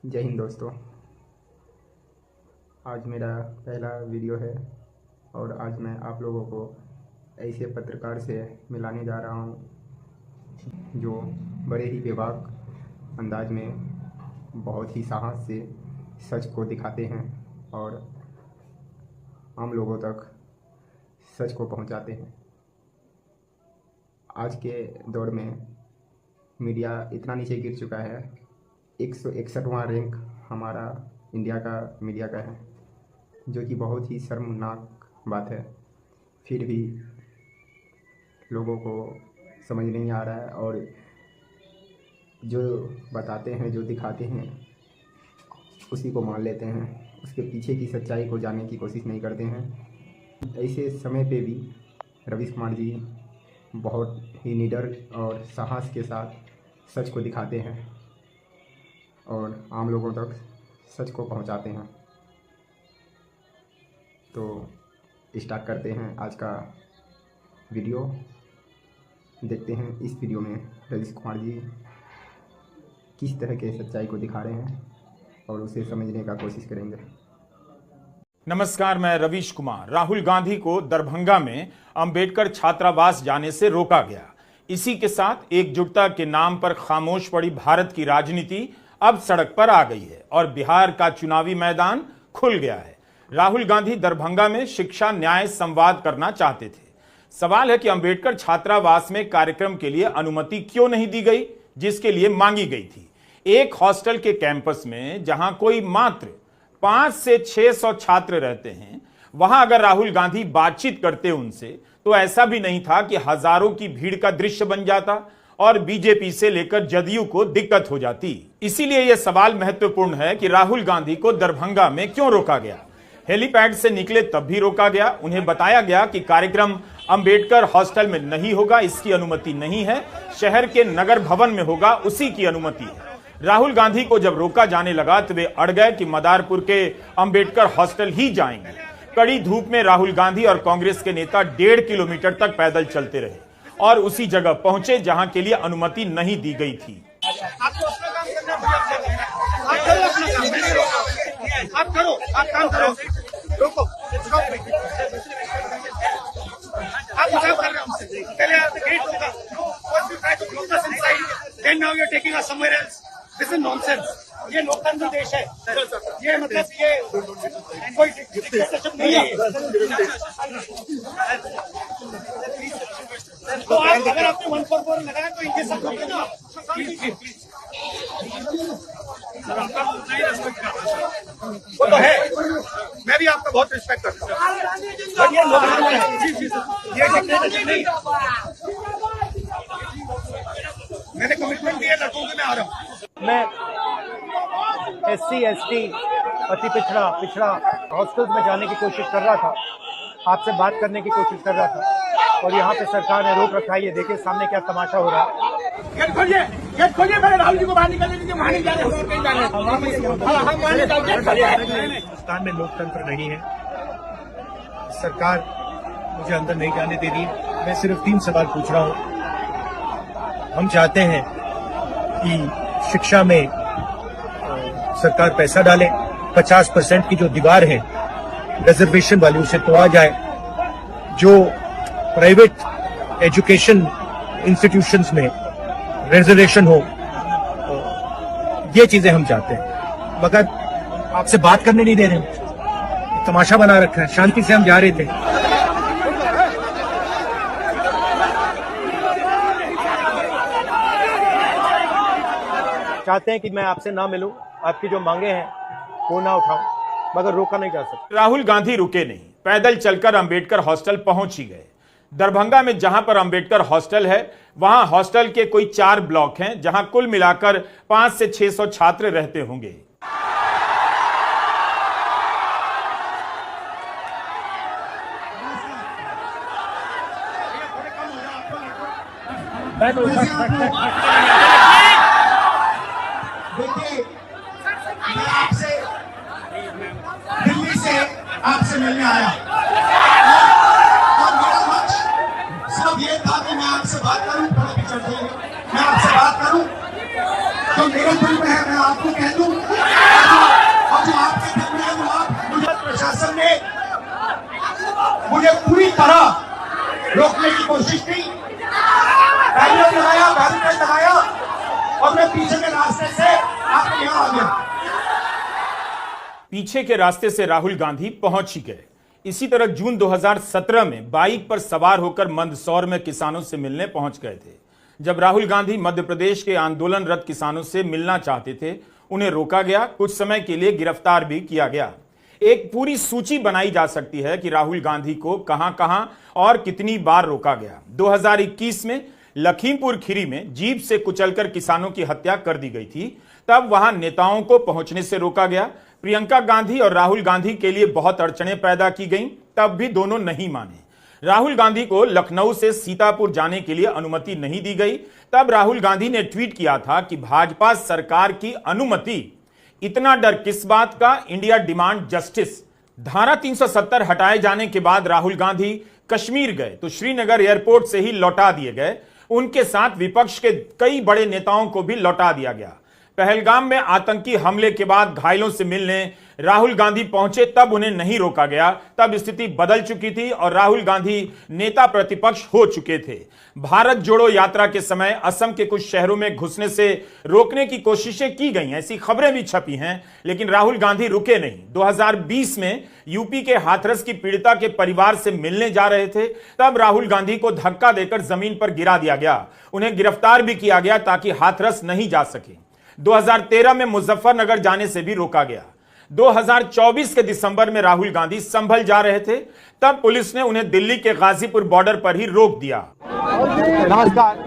जय हिंद दोस्तों। आज मेरा पहला वीडियो है और आज मैं आप लोगों को ऐसे पत्रकार से मिलाने जा रहा हूं जो बड़े ही बेबाक अंदाज में बहुत ही साहस से सच को दिखाते हैं और आम लोगों तक सच को पहुंचाते हैं। आज के दौर में मीडिया इतना नीचे गिर चुका है, 161वां रैंक हमारा इंडिया का मीडिया का है, जो कि बहुत ही शर्मनाक बात है। फिर भी लोगों को समझ नहीं आ रहा है और जो बताते हैं, जो दिखाते हैं, उसी को मान लेते हैं। उसके पीछे की सच्चाई को जानने की कोशिश नहीं करते हैं। ऐसे समय पे भी रवीश कुमार जी बहुत ही निडर और साहस के साथ सच को दिखाते हैं और आम लोगों तक सच को पहुंचाते हैं। तो स्टार्ट करते हैं आज का वीडियो। देखते हैं इस वीडियो में रवीश कुमार जी किस तरह के सच्चाई को दिखा रहे हैं और उसे समझने का कोशिश करेंगे। नमस्कार, मैं रवीश कुमार। राहुल गांधी को दरभंगा में अंबेडकर छात्रावास जाने से रोका गया। इसी के साथ एकजुटता के नाम पर खामोश पड़ी भारत की राजनीति अब सड़क पर आ गई है और बिहार का चुनावी मैदान खुल गया है। राहुल गांधी दरभंगा में शिक्षा न्याय संवाद करना चाहते थे। सवाल है कि अंबेडकर छात्रावास में कार्यक्रम के लिए अनुमति क्यों नहीं दी गई, जिसके लिए मांगी गई थी। एक हॉस्टल के कैंपस में जहां कोई मात्र 500 से 600 छात्र रहते हैं, वहां अगर राहुल गांधी बातचीत करते उनसे तो ऐसा भी नहीं था कि हजारों की भीड़ का दृश्य बन जाता और बीजेपी से लेकर जदयू को दिक्कत हो जाती। इसीलिए यह सवाल महत्वपूर्ण है कि राहुल गांधी को दरभंगा में क्यों रोका गया। हेलीपैड से निकले तब भी रोका गया। उन्हें बताया गया कि कार्यक्रम अंबेडकर हॉस्टल में नहीं होगा, इसकी अनुमति नहीं है, शहर के नगर भवन में होगा, उसी की अनुमति है। राहुल गांधी को जब रोका जाने लगा तो वे अड़ गए कि मदारपुर के अंबेडकर हॉस्टल ही जाएंगे। कड़ी धूप में राहुल गांधी और कांग्रेस के नेता 1.5 किलोमीटर तक पैदल चलते रहे और उसी जगह पहुंचे जहां के लिए अनुमति नहीं दी गई थी। आप काम करो, रोको, आप काम कर रहे हो हमसे। पहले आप गेट होगा, first you try to close us inside, then now you're taking us somewhere else. This is nonsense. ये लोकतंत्र देश है, ये मतलब ये कोई डिक्टेटरशिप नहीं है। तो आप अगर आपने 144 लगाया तो ये सब लोग ना वो तो है, मैं भी आपका बहुत रिस्पेक्ट करता हूँ, ये लोग ये डिक्टेटरशिप नहीं। मैंने कमिटमेंट दिया लड़कों के, मैं आ रहा हूँ। मैं SC ST अति पिछड़ा हॉस्टल्स में जाने की कोशिश कर रहा था, आपसे बात करने की कोशिश कर रहा था और यहाँ पे सरकार ने रोक रखा है। ये देखिए सामने क्या तमाशा हो रहा है। गेट खोलिए, पहले राहुल जी को बाहर निकालने दीजिए। वहाँ नहीं जा रहे, हम कहीं जा रहे हैं। हिंदुस्तान में लोकतंत्र नहीं है, सरकार मुझे अंदर नहीं जाने दे रही। मैं सिर्फ 3 सवाल पूछ रहा हूँ। हम चाहते हैं कि शिक्षा में सरकार पैसा डाले, 50% की जो दीवार है रिजर्वेशन वाली उसे तोड़ा जाए, जो प्राइवेट एजुकेशन इंस्टीट्यूशंस में रिजर्वेशन हो, ये चीजें हम चाहते हैं। मगर आपसे बात करने नहीं दे रहे, तमाशा बना रखा है। शांति से हम जा रहे थे। चाहते हैं कि मैं आपसे ना मिलूं, आपकी जो मांगे हैं वो ना उठाऊं, मगर रोका नहीं जा सकता। राहुल गांधी रुके नहीं, पैदल चलकर अंबेडकर हॉस्टल पहुंच ही गए। दरभंगा में जहां पर अंबेडकर हॉस्टल है, वहां हॉस्टल के कोई 4 ब्लॉक हैं, जहां कुल मिलाकर 500 से 600 छात्र रहते होंगे। देखिए, मैं आपसे दिल्ली से आपसे मिलने आया और मेरा लक्ष्य सिर्फ ये था कि मैं आपसे बात करूं, थोड़ा पीछे मैं आपसे बात करूं, तो मेरे दिल में है, मैं आपको कह दूं रोकने की कोशिश की, बैरियर लगाया, बैरिकेड लगाया और मैं पीछे के रास्ते से आपके यहाँ आ गया। पीछे के रास्ते से राहुल गांधी पहुंच ही गए। इसी तरह जून 2017 में बाइक पर सवार होकर मंदसौर में किसानों से मिलने पहुंच गए थे। जब राहुल गांधी मध्य प्रदेश के आंदोलनरत किसानों से मिलना चाहते थे, उन्हें रोका गया, कुछ समय के लिए गिरफ्तार भी किया गया। एक पूरी सूची बनाई जा सकती है कि राहुल गांधी को कहां कहां और कितनी बार रोका गया। 2021 में लखीमपुर खीरी में जीप से कुचलकर किसानों की हत्या कर दी गई थी, तब वहां नेताओं को पहुंचने से रोका गया। प्रियंका गांधी और राहुल गांधी के लिए बहुत अड़चनें पैदा की गईं, तब भी दोनों नहीं माने। राहुल गांधी को लखनऊ से सीतापुर जाने के लिए अनुमति नहीं दी गई, तब राहुल गांधी ने ट्वीट किया था कि भाजपा सरकार की अनुमति, इतना डर किस बात का, इंडिया डिमांड जस्टिस। धारा 370 हटाए जाने के बाद राहुल गांधी कश्मीर गए तो श्रीनगर एयरपोर्ट से ही लौटा दिए गए। उनके साथ विपक्ष के कई बड़े नेताओं को भी लौटा दिया गया। पहलगाम में आतंकी हमले के बाद घायलों से मिलने राहुल गांधी पहुंचे, तब उन्हें नहीं रोका गया। तब स्थिति बदल चुकी थी और राहुल गांधी नेता प्रतिपक्ष हो चुके थे। भारत जोड़ो यात्रा के समय असम के कुछ शहरों में घुसने से रोकने की कोशिशें की गई, ऐसी खबरें भी छपी हैं, लेकिन राहुल गांधी रुके नहीं। 2020 में यूपी के हाथरस की पीड़िता के परिवार से मिलने जा रहे थे, तब राहुल गांधी को धक्का देकर जमीन पर गिरा दिया गया। उन्हें गिरफ्तार भी किया गया ताकि हाथरस नहीं जा सके। 2013 में मुजफ्फरनगर जाने से भी रोका गया। 2024 के दिसंबर में राहुल गांधी संभल जा रहे थे, तब पुलिस ने उन्हें दिल्ली के गाजीपुर बॉर्डर पर ही रोक दिया। नमस्कार,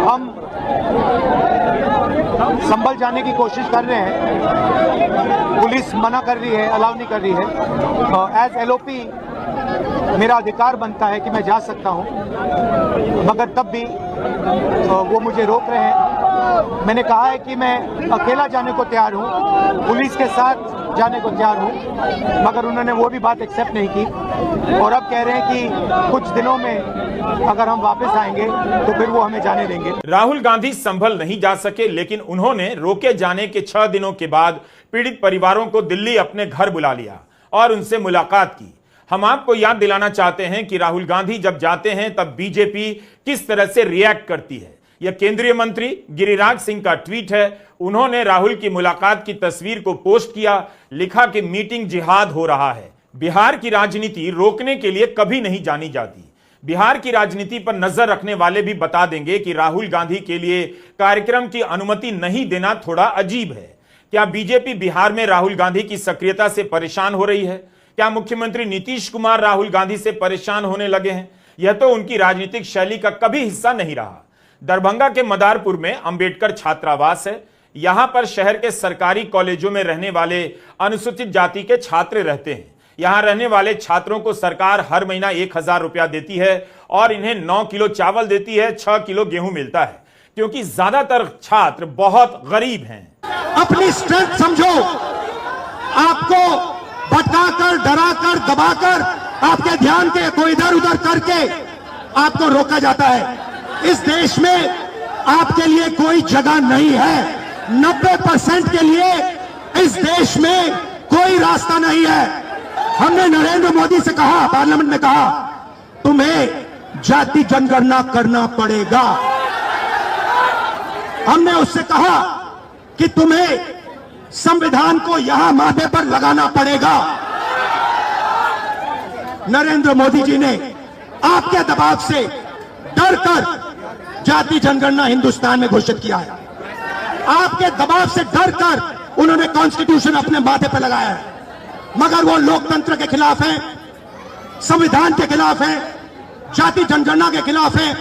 हम संभल जाने की कोशिश कर रहे हैं, पुलिस मना कर रही है, अलाउ नहीं कर रही है। एज एलओपी मेरा अधिकार बनता है कि मैं जा सकता हूं, मगर तब भी वो मुझे रोक रहे हैं। मैंने कहा है कि मैं अकेला जाने को तैयार हूं, पुलिस के साथ जाने को तैयार हूं, मगर उन्होंने वो भी बात एक्सेप्ट नहीं की और अब कह रहे हैं कि कुछ दिनों में अगर हम वापस आएंगे तो फिर वो हमें जाने देंगे। राहुल गांधी संभल नहीं जा सके, लेकिन उन्होंने रोके जाने के 6 दिनों के बाद पीड़ित परिवारों को दिल्ली अपने घर बुला लिया और उनसे मुलाकात की। हम आपको याद दिलाना चाहते हैं कि राहुल गांधी जब जाते हैं तब बीजेपी किस तरह से रिएक्ट करती है। यह केंद्रीय मंत्री गिरिराज सिंह का ट्वीट है। उन्होंने राहुल की मुलाकात की तस्वीर को पोस्ट किया, लिखा कि मीटिंग जिहाद हो रहा है। बिहार की राजनीति रोकने के लिए कभी नहीं जानी जाती। बिहार की राजनीति पर नजर रखने वाले भी बता देंगे कि राहुल गांधी के लिए कार्यक्रम की अनुमति नहीं देना थोड़ा अजीब है। क्या बीजेपी बिहार में राहुल गांधी की सक्रियता से परेशान हो रही है? क्या मुख्यमंत्री नीतीश कुमार राहुल गांधी से परेशान होने लगे हैं? यह तो उनकी राजनीतिक शैली का कभी हिस्सा नहीं रहा। दरभंगा के मदारपुर में अंबेडकर छात्रावास है। यहां पर शहर के सरकारी कॉलेजों में रहने वाले अनुसूचित जाति के छात्र रहते हैं। यहां रहने वाले छात्रों को सरकार हर महीना 1000 रुपया देती है और इन्हें 9 किलो चावल देती है, 6 किलो गेहूं मिलता है, क्योंकि ज्यादातर छात्र बहुत गरीब हैं। अपनी स्ट्रेंथ समझो, आपको भटकाकर, डराकर, दबाकर, आपके ध्यान को इधर उधर करके आपको रोका जाता है। इस देश में आपके लिए कोई जगह नहीं है। 90% के लिए इस देश में कोई रास्ता नहीं है। हमने नरेंद्र मोदी से कहा, पार्लियामेंट में कहा, तुम्हें जाति जनगणना करना पड़ेगा। हमने उससे कहा कि तुम्हें संविधान को यहां माथे पर लगाना पड़ेगा। नरेंद्र मोदी जी ने आपके दबाव से डरकर जाति जनगणना हिंदुस्तान में घोषित किया है। आपके दबाव से डरकर उन्होंने कॉन्स्टिट्यूशन अपने माथे पर लगाया है, मगर वो लोकतंत्र के खिलाफ है, संविधान के खिलाफ है, जाति जनगणना के खिलाफ है।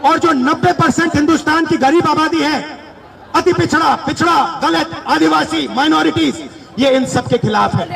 और जो 90% हिंदुस्तान की गरीब आबादी है, अति पिछड़ा, दलित, आदिवासी, माइनॉरिटीज, ये इन सब के खिलाफ है।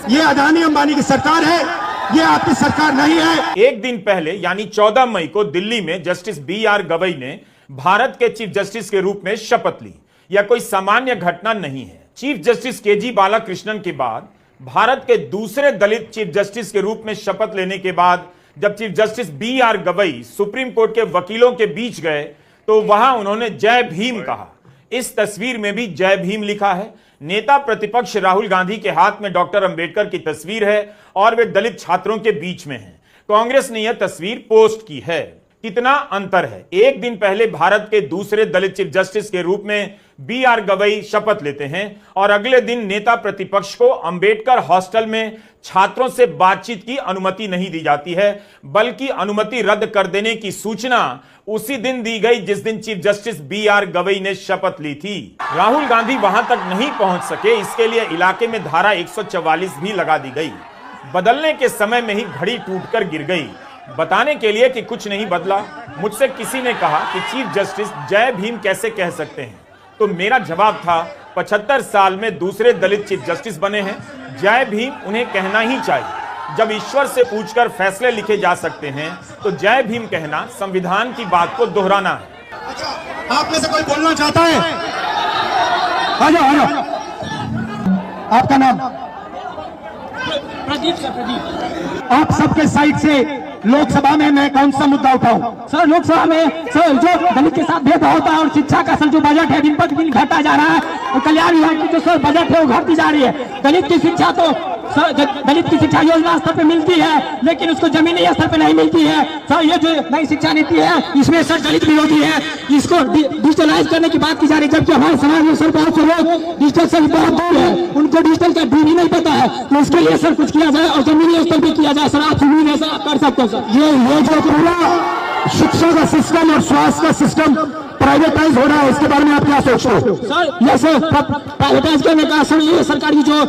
ये अदानी अंबानी की सरकार है, ये आपकी सरकार नहीं है। एक दिन पहले यानी 14 मई को दिल्ली में जस्टिस BR गवई ने भारत के चीफ जस्टिस के रूप में शपथ ली। यह कोई सामान्य घटना नहीं है। चीफ जस्टिस KG बालाकृष्णन के बाद भारत के दूसरे दलित चीफ जस्टिस के रूप में शपथ लेने के बाद जब chief justice BR Gavai supreme court के वकीलों के बीच गए तो वहां उन्होंने जय भीम कहा। इस तस्वीर में भी जय भीम लिखा है। नेता प्रतिपक्ष राहुल गांधी के हाथ में डॉक्टर अंबेडकर की तस्वीर है और वे दलित छात्रों के बीच में हैं। कांग्रेस ने यह तस्वीर पोस्ट की है। कितना अंतर है। एक दिन पहले भारत के दूसरे दलित चीफ जस्टिस के रूप में BR गवई शपथ लेते हैं और अगले दिन नेता प्रतिपक्ष को अंबेडकर हॉस्टल में छात्रों से बातचीत की अनुमति नहीं दी जाती है, बल्कि अनुमति रद्द कर देने की सूचना उसी दिन दी गई जिस दिन चीफ जस्टिस BR गवई ने शपथ ली थी। राहुल गांधी वहां तक नहीं पहुंच सके, इसके लिए इलाके में धारा 144 भी लगा दी गई। बदलने के समय में ही घड़ी टूटकर गिर गई। बताने के लिए कि कुछ नहीं बदला, मुझसे किसी ने कहा कि चीफ जस्टिस जय भीम कैसे कह सकते हैं, तो मेरा जवाब था 75 साल में दूसरे दलित चीफ जस्टिस बने हैं, जय भीम उन्हें कहना ही चाहिए। जब ईश्वर से पूछकर फैसले लिखे जा सकते हैं तो जय भीम कहना संविधान की बात को दोहराना है। अच्छा, आप में से कोई बोलना चाहता है? आ जाओ। आपका नाम? प्रदीप सर, प्रदीप। आप सबके साइड से लोकसभा में मैं कौन सा मुद्दा उठाऊं? सर लोकसभा में सर जो दलित के साथ भेदभाव होता है और शिक्षा का सर जो बजट है दिन पर दिन घटा जा रहा है और कल्याण विभाग की जो सर बजट है वो घटती जा रही है। दलित की शिक्षा तो सर दलित की शिक्षा योजना स्तर पे मिलती है लेकिन उसको जमीनी स्तर पे नहीं मिलती है। सर ये जो नई शिक्षा नीति है इसमें सर दलित विरोधी है, इसको डिजिटलाइज करने की बात की जा रही है, जबकि हमारे समाज में सर बहुत से लोग डिजिटल से बहुत दूर है, उनको डिजिटल का ढूंढ ही नहीं पता है। तो इसके लिए सर कुछ किया जाए और जमीनी स्तर पे किया जाए। सर आप सुनिए, ऐसा कर सकते हैं सर। ये जो पूरा शिक्षा का सिस्टम और स्वास्थ्य का सिस्टम प्राइवेटाइज हो रहा है, इसके बारे में आप क्या सोचते हो? सर ये सर प्राइवेटाइज करने का सर ये सरकार की जो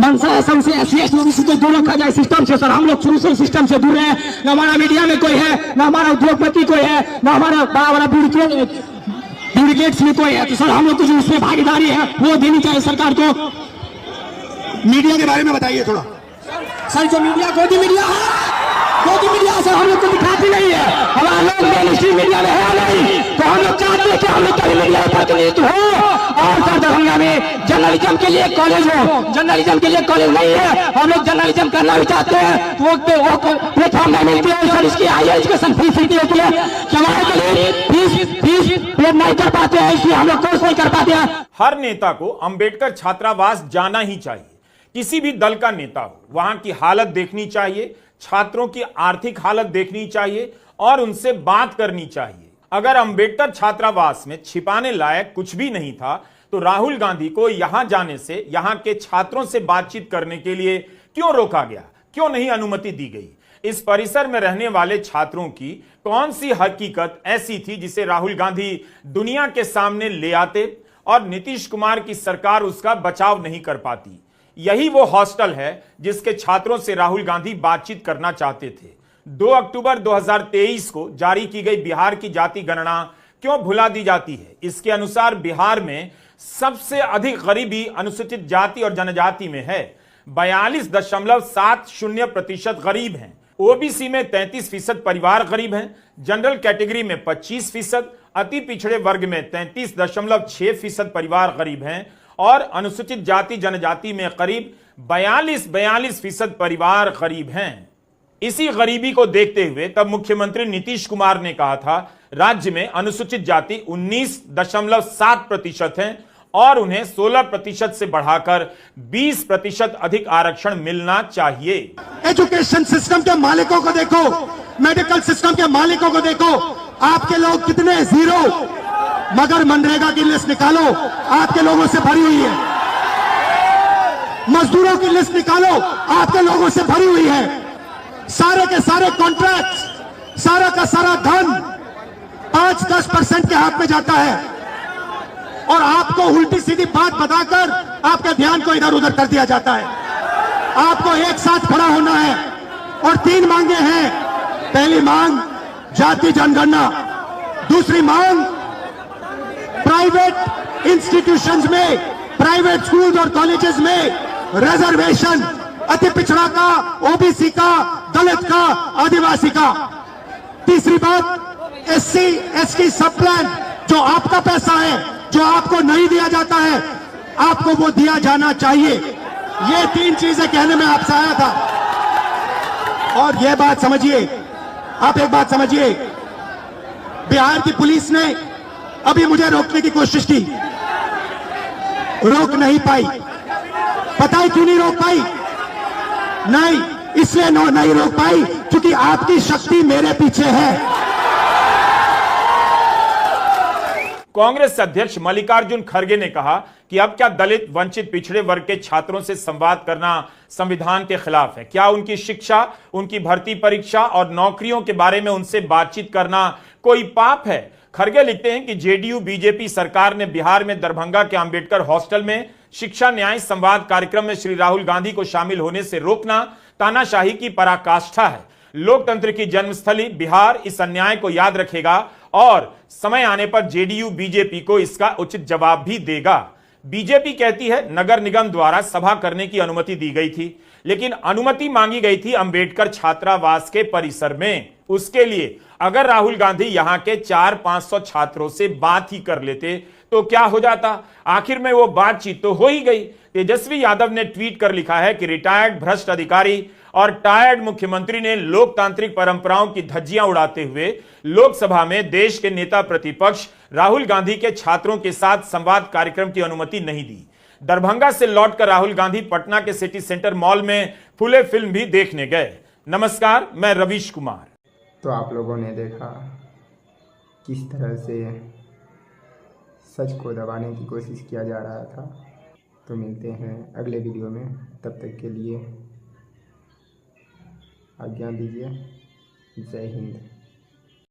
मंशा है सर उसे SC/ST को दूर रखा जाए सिस्टम से। सर हम लोग शुरू से सिस्टम से दूर हैं, न हमारा मीडिया में कोई है, न हमारा उद्योगपति कोई है, न हमारा बड़ा बड़ा ब्यूरोक्रेट्स में कोई है। तो सर हम लोग को जो उसमें भागीदारी है वो देनी चाहिए सरकार को। मीडिया के बारे में बताइए थोड़ा। सर जो मीडिया गोदी मीडिया सर हम लोग को दिखाती नहीं है, हमारा लोग मेन स्ट्रीम मीडिया में है नहीं, तो हम लोग चाहते हैं कि हम लोग का मीडिया प्रतिनिधित्व हो और सर दरभंगा में जर्नलिज्म के लिए कॉलेज हो। जर्नलिज्म के लिए कॉलेज नहीं है, हम लोग जर्नलिज्म करना भी चाहते हैं तो वो प्लेटफॉर्म नहीं मिलती है। सर इसकी हायर एजुकेशन फीस होती है, हमारे के लिए फीस पे नहीं कर पाते हैं, इसलिए हम लोग कोर्स नहीं कर पाते हैं। हर नेता को अंबेडकर छात्रावास जाना ही चाहिए। किसी भी दल का नेता हो, वहां की हालत देखनी चाहिए, छात्रों की आर्थिक हालत देखनी चाहिए और उनसे बात करनी चाहिए। अगर अंबेडकर छात्रावास में छिपाने लायक कुछ भी नहीं था तो राहुल गांधी को यहां जाने से, यहां के छात्रों से बातचीत करने के लिए क्यों रोका गया, क्यों नहीं अनुमति दी गई? इस परिसर में रहने वाले छात्रों की कौन सी हकीकत ऐसी थी जिसे राहुल गांधी दुनिया के सामने ले आते और नीतीश कुमार की सरकार उसका बचाव नहीं कर पाती? यही वो हॉस्टल है जिसके छात्रों से राहुल गांधी बातचीत करना चाहते थे। 2 अक्टूबर 2023 को जारी की गई बिहार की जाति गणना क्यों भुला दी जाती है? इसके अनुसार बिहार में सबसे अधिक गरीबी अनुसूचित जाति और जनजाति में है। 42.70% गरीब हैं। ओबीसी में 33% परिवार गरीब हैं। जनरल कैटेगरी में 25%, अति पिछड़े वर्ग में 33.6% परिवार गरीब हैं और अनुसूचित जाति जनजाति में करीब 42% परिवार गरीब हैं। इसी गरीबी को देखते हुए तब मुख्यमंत्री नीतीश कुमार ने कहा था राज्य में अनुसूचित जाति 19.7% हैं और उन्हें 16% से बढ़ाकर 20% अधिक आरक्षण मिलना चाहिए। एजुकेशन सिस्टम के मालिकों को देखो, मेडिकल सिस्टम के मालिकों को देखो, आपके लोग कितने जीरो, मगर मनरेगा की लिस्ट निकालो, आपके लोगों से भरी हुई है। मजदूरों की लिस्ट निकालो, आपके लोगों से भरी हुई है। सारे के सारे कॉन्ट्रैक्ट, सारा का सारा धन 5-10% के हाथ में जाता है और आपको उल्टी सीधी बात बताकर आपके ध्यान को इधर उधर कर दिया जाता है। आपको एक साथ खड़ा होना है और 3 मांगे हैं। पहली मांग जाति जनगणना, दूसरी मांग प्राइवेट इंस्टीट्यूशंस में, प्राइवेट स्कूल्स और कॉलेजेस में रिजर्वेशन, अति पिछड़ा का, ओबीसी का, दलित का, आदिवासी का। तीसरी बात SC ST सब प्लान, जो आपका पैसा है, जो आपको नहीं दिया जाता है, आपको वो दिया जाना चाहिए। ये 3 चीजें कहने में आपसे आया था। और ये बात समझिए, आप एक बात समझिए, बिहार की पुलिस ने अभी मुझे रोकने की कोशिश की, रोक नहीं पाई। पता है क्यों नहीं रोक पाई? नहीं, इसलिए नहीं रोक पाई क्योंकि आपकी शक्ति मेरे पीछे है। कांग्रेस अध्यक्ष मल्लिकार्जुन खड़गे ने कहा कि अब क्या दलित, वंचित, पिछड़े वर्ग के छात्रों से संवाद करना संविधान के खिलाफ है? क्या उनकी शिक्षा, उनकी भर्ती परीक्षा और नौकरियों के बारे में उनसे बातचीत करना कोई पाप है? खड़गे लिखते हैं कि जेडीयू बीजेपी सरकार ने बिहार में दरभंगा के अंबेडकर हॉस्टल में शिक्षा न्याय संवाद कार्यक्रम में श्री राहुल गांधी को शामिल होने से रोकना तानाशाही की पराकाष्ठा है। लोकतंत्र की जन्मस्थली बिहार इस अन्याय को याद रखेगा और समय आने पर जेडीयू बीजेपी को इसका उचित जवाब भी देगा। बीजेपी कहती है नगर निगम द्वारा सभा करने की अनुमति दी गई थी, लेकिन अनुमति मांगी गई थी अंबेडकर छात्रावास के परिसर में। उसके लिए अगर राहुल गांधी यहां के 400-500 छात्रों से बात ही कर लेते तो क्या हो जाता? आखिर में वो बातचीत तो हो ही गई। तेजस्वी यादव ने ट्वीट कर लिखा है कि रिटायर्ड भ्रष्ट अधिकारी और टायर्ड मुख्यमंत्री ने लोकतांत्रिक परंपराओं की धज्जियां उड़ाते हुए लोकसभा में देश के नेता प्रतिपक्ष राहुल गांधी के छात्रों के साथ संवाद कार्यक्रम की अनुमति नहीं दी। दरभंगा से लौटकर राहुल गांधी पटना के सिटी सेंटर मॉल में फुले फिल्म भी देखने गए। नमस्कार, मैं रवीश कुमार। तो आप लोगों ने देखा किस तरह से सच को दबाने की कोशिश किया जा रहा था। तो मिलते हैं अगले वीडियो में, तब तक के लिए आज्ञा दीजिए। जय हिंद।